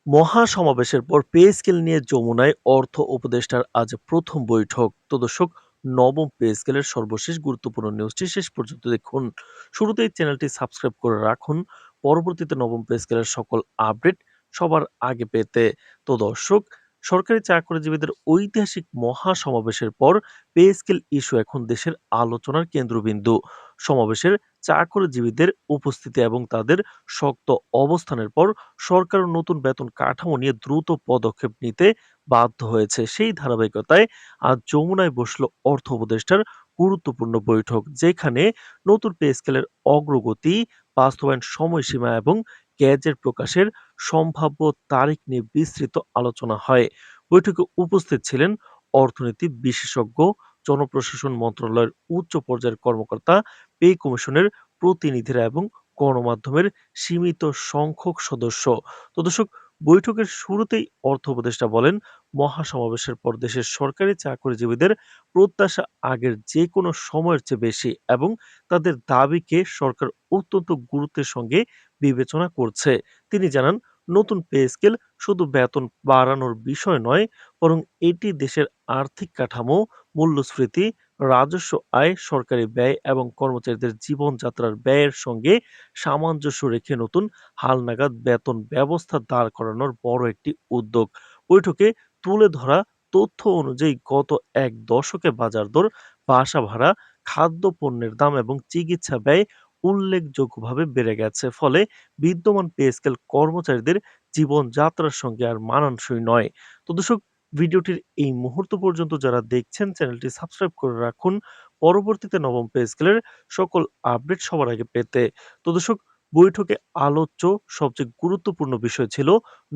মহাসমাবেশের পর pay scale নিয়ে যমুনায় অর্থ উপদেষ্টার আজ প্রথম বৈঠক। তো দর্শক, নবম পে স্কেলের সর্বশেষ গুরুত্বপূর্ণ নিউজটি শেষ পর্যন্ত দেখুন। শুরুতেই চ্যানেলটি সাবস্ক্রাইব করে রাখুন পরবর্তীতে নবম পে স্কেলের সকল আপডেট সবার আগে পেতে। তো দর্শক, সরকারি চাকরিজীবীদের ঐতিহাসিক মহাসমাবেশের পর পে স্কেল ইস্যু এখন দেশের আলোচনার কেন্দ্রবিন্দু। সমাবেশের চাকরিজীবীদের উপস্থিতি এবং তাদের শক্ত অবস্থানের পর সরকার নতুন বেতন কাঠামো নিয়ে দ্রুত পদক্ষেপ নিতে বাধ্য হয়েছে। সেই ধারাবাহিকতায় আজ যমুনায় বসল অর্থ উপদেষ্টার গুরুত্বপূর্ণ বৈঠক, যেখানে নতুন পে স্কেলের অগ্রগতি, বাস্তবায়ন সময়সীমা এবং গ্যাজেট প্রকাশের সম্ভাব্য তারিখ নিয়ে বিস্তৃত আলোচনা হয়। বৈঠকে উপস্থিত ছিলেন অর্থনীতি বিশেষজ্ঞ, জনপ্রশাসন মন্ত্রণালয়ের উচ্চ পর্যায়ের কর্মকর্তা, পে কমিশনের প্রতিনিধিরা এবং গণমাধ্যমের সীমিত সংখ্যক সদস্য। তো দর্শক, বৈঠকের শুরুতেই অর্থ উপদেষ্টা বলেন, মহাসমাবেশের পর দেশের সরকারি চাকরিজীবীদের প্রত্যাশা আগের যে কোনো সময়ের চেয়ে বেশি এবং তাদের দাবিকে সরকার অত্যন্ত গুরুত্বের সঙ্গে বিবেচনা করছে। তিনি জানান, নতুন পে স্কেল শুধু বেতন বাড়ানোর বিষয় নয়, বরং এটি দেশের আর্থিক কাঠামো, মূল্যস্ফীতি, রাজস্ব আয়, সরকারি ব্যয় এবং কর্মচারীদের জীবনযাত্রার ব্যয়ের সঙ্গে সামঞ্জস্য রেখে নতুন হালনাগাদ বেতন ব্যবস্থা দাঁড় করানোর বড় একটি উদ্যোগ। বৈঠকে তুলে ধরা তথ্য অনুযায়ী গত এক দশকে বাজার দর, বাসা ভাড়া, খাদ্যপণ্যের দাম এবং চিকিৎসা ব্যয় উল্লেখযোগ্যভাবে বেড়ে গেছে। ফলে বিদ্যমান পে স্কেল কর্মচারীদের জীবনযাত্রার সঙ্গে আর মানানসই নয়। তো দর্শক, ভিডিওটির এই মুহূর্ত পর্যন্ত যারা দেখছেন চ্যানেলটি সাবস্ক্রাইব করে রাখুন পরবর্তীতে নবম পে স্কেলের সকল আপডেট সবার আগে পেতে। তো দর্শক, বৈঠকে আলোচ্য সবচেয়ে গুরুত্বপূর্ণ বিষয় ছিল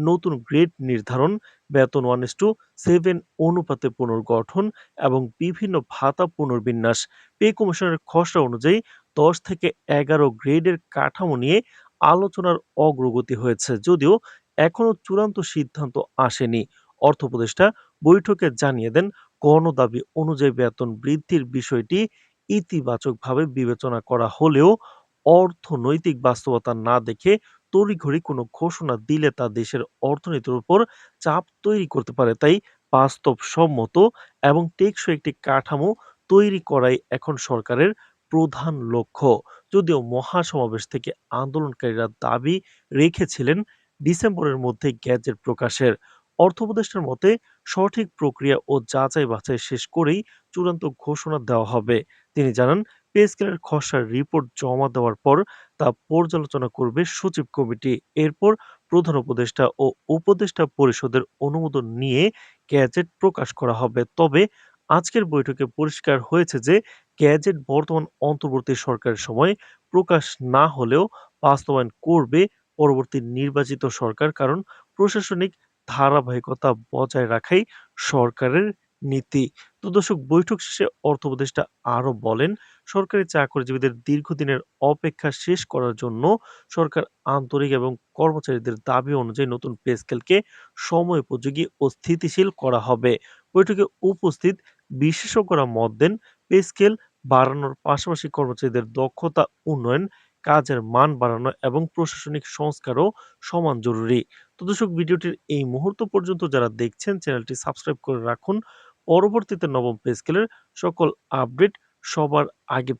নতুন গ্রেড নির্ধারণ, বেতন 1:7 অনুপাতে পুনর্গঠন এবং বিভিন্ন ভাতা পুনর্বিন্যাস। পে কমিশনের খসড়া অনুযায়ী 10 থেকে 11 গ্রেডের কাঠামো নিয়ে আলোচনার অগ্রগতি হয়েছে, যদিও এখনো চূড়ান্ত সিদ্ধান্ত আসেনি। অর্থ উপদেষ্টা বৈঠকে জানিয়ে দেন, গণদাবি অনুযায়ী বেতন বৃদ্ধির বিষয়টি ইতিবাচকভাবে বিবেচনা করা হলেও অর্থনৈতিক বাস্তবতা না দেখে তড়িঘড়ি কোনো ঘোষণা দিলে তা দেশের অর্থনীতির উপর চাপ তৈরি করতে পারে। তাই বাস্তবসম্মত এবং টেকসই একটি কাঠামো তৈরি করাই এখন সরকারের প্রধান লক্ষ্য। যদিও মহাসমাবেশ থেকে আন্দোলনকারীরা দাবি রেখেছিলেন ডিসেম্বরের মধ্যে গ্যাজেট প্রকাশের। অর্থ উপদেষ্টার মতে, সঠিক প্রক্রিয়া ও যাচাই বাছাই শেষ করেই চূড়ান্ত ঘোষণা দেওয়া হবে। তিনি জানান, পে স্কেলের খসড়ার রিপোর্ট জমা দেওয়ার পর তা পর্যালোচনা করবে সচিব কমিটি। এরপর প্রধান উপদেষ্টা ও উপদেষ্টা পরিষদের অনুমোদন নিয়ে গ্যাজেট প্রকাশ করা হবে। তবে আজকের বৈঠকে পরিষ্কার হয়েছে যে গ্যাজেট বর্তমান অন্তর্বর্তী সরকারের সময় প্রকাশ না হলেও বাস্তবায়ন করবে পরবর্তী নির্বাচিত সরকার, কারণ প্রশাসনিক ধারাবাহিকতা বজায় রাখাই সরকারের নীতি। তো দর্শক, বৈঠক শেষে অর্থ উপদেষ্টা আরো বলেন, সরকারি চাকরিজীবীদের দীর্ঘদিনের অপেক্ষা শেষ করার জন্য সরকার আন্তরিক এবং কর্মচারীদের দাবি অনুযায়ী নতুন পে স্কেলকে সময়োপযোগী ও স্থিতিশীল করা হবে। বৈঠকে উপস্থিত বিশেষজ্ঞরা মত দেন, পে স্কেল বাড়ানোর পাশাপাশি কর্মচারীদের দক্ষতা উন্নয়ন, কাজের মান বাড়ানো এবং প্রশাসনিক সংস্কারও সমান জরুরি। তো দর্শক, ভিডিওটির এই মুহূর্ত পর্যন্ত যারা দেখছেন চ্যানেলটি সাবস্ক্রাইব করে রাখুন পরবর্তীতে নবম পে স্কেলের সকল আপডেট সবার আগে পেতে।